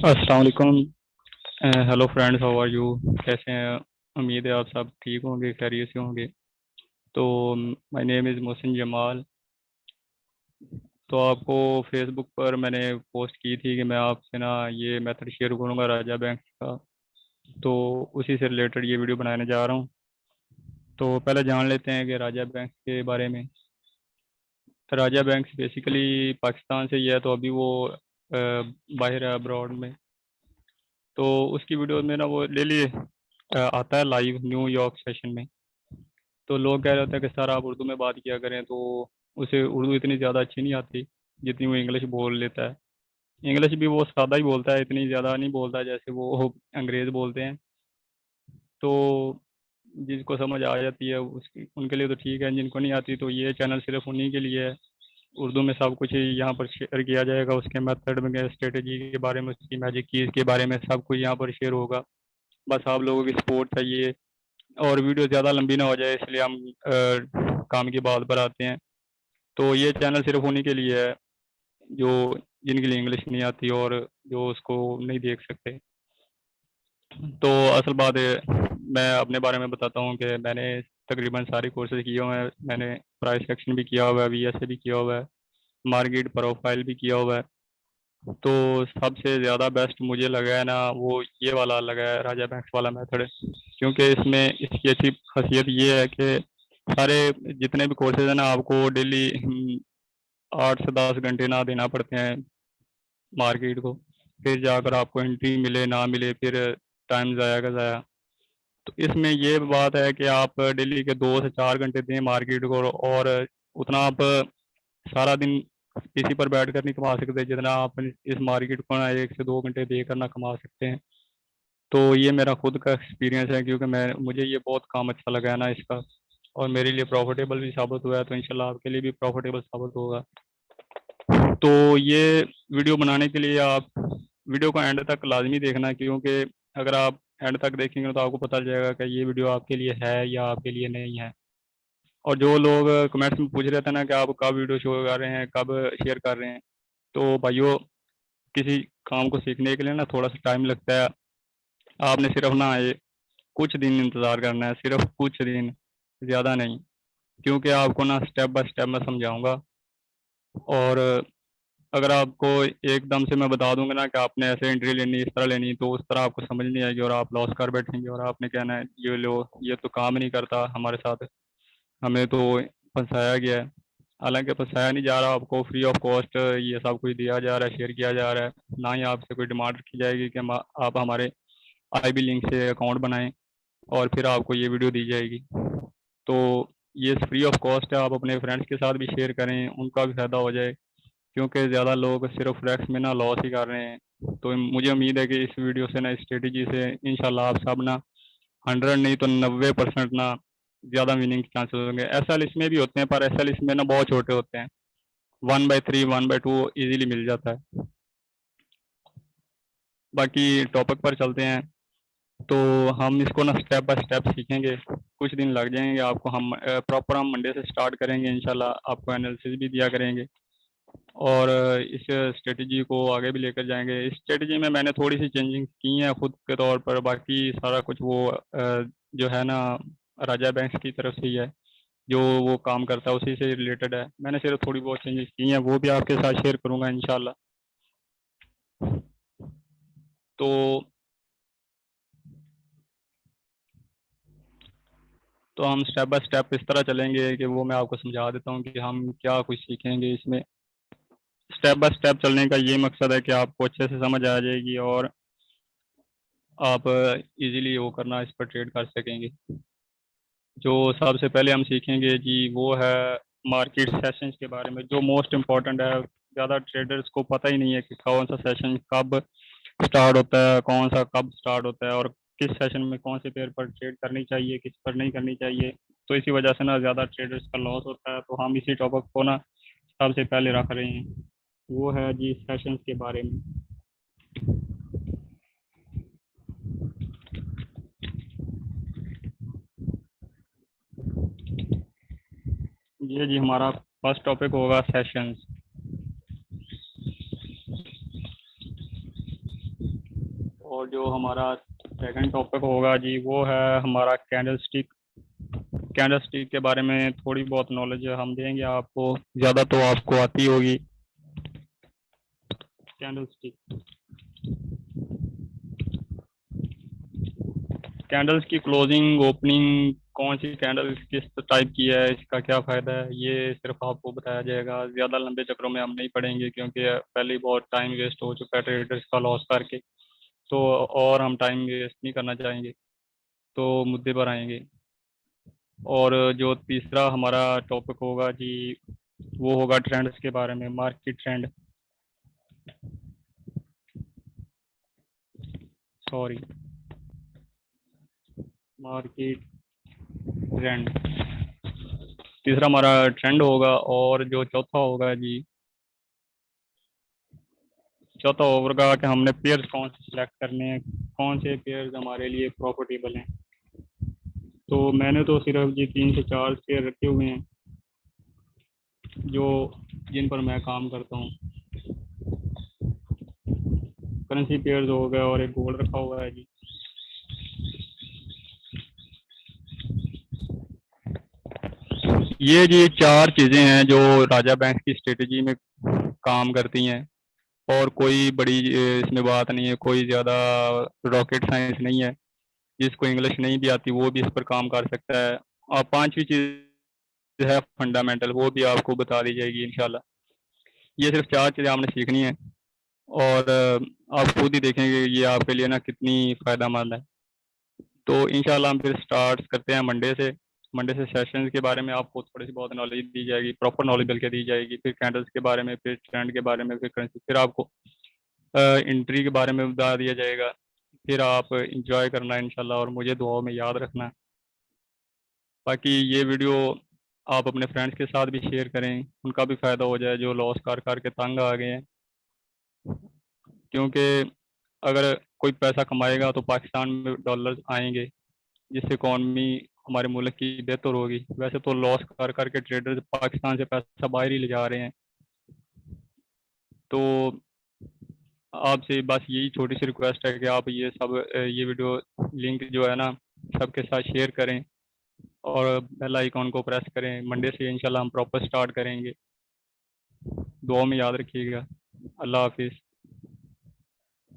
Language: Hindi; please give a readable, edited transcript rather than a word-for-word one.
अस्सलाम वालेकुम। Hello friends, how are you? कैसे हैं? उम्मीद है आप सब ठीक होंगे, खैरियत से होंगे। तो my name is Mohsin Jamal. तो आपको फेसबुक पर मैंने पोस्ट की थी कि मैं आपसे ना ये मेथड शेयर करूँगा राजा बैंक का। तो उसी से रिलेटेड ये वीडियो बनाने जा रहा हूँ। तो पहले जान लेते हैं कि राजा बैंक के बारे में। राजा बैंक बेसिकली पाकिस्तान से ही है, तो अभी वो बाहर है, अब्रॉड में। तो उसकी वीडियो में ना वो डेली आता है लाइव न्यूयॉर्क सेशन में। तो लोग कह रहे होते हैं कि सर आप उर्दू में बात किया करें, तो उसे उर्दू इतनी ज़्यादा अच्छी नहीं आती जितनी वो इंग्लिश बोल लेता है। इंग्लिश भी वो सादा ही बोलता है, इतनी ज़्यादा नहीं बोलता जैसे वो अंग्रेज़ बोलते हैं। तो जिसको समझ आ जाती है उसकी उनके लिए तो ठीक है, जिनको नहीं आती तो ये चैनल सिर्फ उन्हीं के लिए है। उर्दू में सब कुछ यहाँ पर शेयर किया जाएगा, उसके मेथड में, स्ट्रेटजी के बारे में, उसकी मैजिक कीज़ के बारे में सब कुछ यहाँ पर शेयर होगा। बस आप लोगों की सपोर्ट चाहिए। और वीडियो ज़्यादा लंबी ना हो जाए इसलिए हम काम की बात पर आते हैं। तो ये चैनल सिर्फ उन्हीं के लिए है जो जिनके लिए इंग्लिश नहीं आती और जो उसको नहीं देख सकते। तो असल बात है, मैं अपने बारे में बताता हूँ कि मैंने तकरीबन सारे कोर्सेज किए हुए हैं। मैंने प्राइस सेक्शन भी किया हुआ है, वीएसए भी किया हुआ है, मार्केट प्रोफाइल भी किया हुआ है। तो सबसे ज़्यादा बेस्ट मुझे लगा है ना, वो ये वाला लगा है, राजा बैंक्स वाला मेथड। क्योंकि इसमें इसकी अच्छी खासियत ये है कि सारे जितने भी कोर्सेज हैं ना, आपको डेली 8 से 10 घंटे ना देना पड़ते हैं मार्केट को। फिर जाकर आपको एंट्री मिले ना मिले, फिर टाइम ज़ाया का ज़ाया। तो इसमें ये बात है कि आप डेली के 2 से 4 घंटे दें मार्केट को, और उतना आप सारा दिन पीसी पर बैठ कर नहीं कमा सकते जितना आप इस मार्केट को ना 1 से 2 घंटे देकर ना कमा सकते हैं। तो ये मेरा खुद का एक्सपीरियंस है, क्योंकि मैं मुझे ये बहुत काम अच्छा लगा है ना इसका, और मेरे लिए प्रॉफिटेबल भी साबित हुआ है, तो इंशाल्लाह आपके लिए भी प्रॉफिटेबल साबित होगा। तो ये वीडियो बनाने के लिए आप वीडियो को एंड तक लाजमी देखना, क्योंकि अगर आप एंड तक देखेंगे तो आपको पता चल जाएगा कि ये वीडियो आपके लिए है या आपके लिए नहीं है। और जो लोग कमेंट्स में पूछ रहे थे ना कि आप कब वीडियो शो कर रहे हैं, कब शेयर कर रहे हैं, तो भाइयों, किसी काम को सीखने के लिए ना थोड़ा सा टाइम लगता है। आपने सिर्फ ना ये कुछ दिन इंतज़ार करना है, सिर्फ कुछ दिन, ज़्यादा नहीं। क्योंकि आपको ना स्टेप बाय स्टेप मैं समझाऊंगा। और अगर आपको एकदम से मैं बता दूंगा ना कि आपने ऐसे एंट्री लेनी, इस तरह लेनी, तो उस तरह आपको समझ नहीं आएगी और आप लॉस कर बैठेंगे और आपने कहना है ये लो, ये तो काम ही नहीं करता हमारे साथ, हमें तो फंसाया गया है। हालांकि फंसाया नहीं जा रहा, आपको फ्री ऑफ कॉस्ट ये सब कुछ दिया जा रहा है, शेयर किया जा रहा है। ना ही आपसे कोई डिमांड रखी जाएगी कि आप हमारे आईबी लिंक से अकाउंट बनाएं और फिर आपको ये वीडियो दी जाएगी। तो ये फ्री ऑफ कॉस्ट है, आप अपने फ्रेंड्स के साथ भी शेयर करें, उनका भी फ़ायदा हो जाए। क्योंकि ज़्यादा लोग सिर्फ फ्लैक्स में ना लॉस ही कर रहे हैं। तो मुझे उम्मीद है कि इस वीडियो से ना, इस स्ट्रेटेजी से इंशाल्लाह आप सब ना 100 नहीं तो 90% ना ज़्यादा विनिंग के चांसेस होंगे। एसएल इसमें भी होते हैं, पर एसएल इसमें ना बहुत छोटे होते हैं। 1/3 1/2 इजीली मिल जाता है। बाकी टॉपिक पर चलते हैं। तो हम इसको ना स्टेप बाय स्टेप सीखेंगे, कुछ दिन लग जाएंगे आपको। हम प्रॉपर हम मंडे से स्टार्ट करेंगे इंशाल्लाह, आपको एनालिसिस भी दिया करेंगे और इस स्ट्रेटजी को आगे भी लेकर जाएंगे। इस स्ट्रेटजी में मैंने थोड़ी सी चेंजिंग की हैं खुद के तौर पर, बाकी सारा कुछ वो जो है ना, राजा बैंक्स की तरफ से ही है। जो वो काम करता है उसी से रिलेटेड है। मैंने सिर्फ थोड़ी बहुत चेंजेस की हैं, वो भी आपके साथ शेयर करूंगा इंशाल्लाह। तो हम स्टेप बाय स्टेप इस तरह चलेंगे कि वो मैं आपको समझा देता हूँ कि हम क्या कुछ सीखेंगे इसमें। स्टेप बाय स्टेप चलने का ये मकसद है कि आपको अच्छे से समझ आ जाएगी और आप इजीली वो करना, इस पर ट्रेड कर सकेंगे। जो सबसे पहले हम सीखेंगे जी वो है मार्केट सेशंस के बारे में, जो मोस्ट इम्पोर्टेंट है। ज़्यादा ट्रेडर्स को पता ही नहीं है कि कौन सा सेशन कब स्टार्ट होता है, कौन सा कब स्टार्ट होता है, और किस सेशन में कौन से पेयर पर ट्रेड करनी चाहिए, किस पर नहीं करनी चाहिए। तो इसी वजह से ना ज़्यादा ट्रेडर्स का लॉस होता है। तो हम इसी टॉपिक को ना सबसे पहले रख रहे हैं, वो है जी सेशंस के बारे में। ये जी हमारा फर्स्ट टॉपिक होगा सेशंस। और जो हमारा सेकंड टॉपिक होगा जी वो है हमारा कैंडलस्टिक। कैंडलस्टिक के बारे में थोड़ी बहुत नॉलेज हम देंगे आपको, ज़्यादा तो आपको आती होगी। कैंडलस्टिक, कैंडल्स की क्लोजिंग ओपनिंग, कौन सी कैंडल किस टाइप की है, इसका क्या फ़ायदा है, ये सिर्फ आपको बताया जाएगा। ज़्यादा लंबे चक्रों में हम नहीं पढ़ेंगे क्योंकि पहले ही बहुत टाइम वेस्ट हो चुका है ट्रेडर्स का लॉस करके, तो और हम टाइम वेस्ट नहीं करना चाहेंगे, तो मुद्दे पर आएंगे। और जो तीसरा हमारा टॉपिक होगा जी वो होगा ट्रेंड्स के बारे में, market trend, sorry market trend, तीसरा हमारा ट्रेंड होगा। और जो चौथा होगा जी, चौथा होगा कि हमने पेयर्स कौन से सिलेक्ट करने हैं, कौन से पेयर्स हमारे लिए प्रॉफिटेबल हैं। तो मैंने तो सिर्फ जी 3 से 4 पेयर रखे हुए हैं जो जिन पर मैं काम करता हूँ। करेंसी पेयर्स हो गया और एक गोल्ड रखा हुआ है जी। ये जी 4 चीज़ें हैं जो राजा बैंक की स्ट्रेटजी में काम करती हैं, और कोई बड़ी इसमें बात नहीं है, कोई ज़्यादा रॉकेट साइंस नहीं है। जिसको इंग्लिश नहीं भी आती वो भी इस पर काम कर सकता है। और पांचवी चीज़ है फंडामेंटल, वो भी आपको बता दी जाएगी इंशाल्लाह। ये सिर्फ 4 चीज़ें आपने सीखनी है, और आप खुद ही देखेंगे ये आपके लिए ना कितनी फ़ायदेमंद है। तो इंशाल्लाह हम फिर स्टार्ट करते हैं मंडे से। मंडे से सेशंस के बारे में आपको थोड़ी सी बहुत नॉलेज दी जाएगी, प्रॉपर नॉलेज बल्कि दी जाएगी, फिर कैंडल्स के बारे में, फिर ट्रेंड के बारे में, फिर करेंसी, फिर आपको एंट्री के बारे में बता दिया जाएगा। फिर आप इंजॉय करना है इंशाल्लाह, और मुझे दुआओं में याद रखना है। बाकी ये वीडियो आप अपने फ्रेंड्स के साथ भी शेयर करें, उनका भी फ़ायदा हो जाए जो लॉस कर कर के तंग आ गए हैं। क्योंकि अगर कोई पैसा कमाएगा तो पाकिस्तान में डॉलर्स आएंगे, जिससे इकॉनमी हमारे मुल्क की बेहतर होगी। वैसे तो लॉस कर कर के ट्रेडर्स पाकिस्तान से पैसा बाहर ही ले जा रहे हैं। तो आपसे बस यही छोटी सी रिक्वेस्ट है कि आप ये सब ये वीडियो लिंक जो है ना सबके साथ शेयर करें, और बेल आइकॉन को प्रेस करें। मंडे से इंशाल्लाह हम प्रॉपर स्टार्ट करेंगे। दुआ में याद रखिएगा। अल्लाह हाफिज़।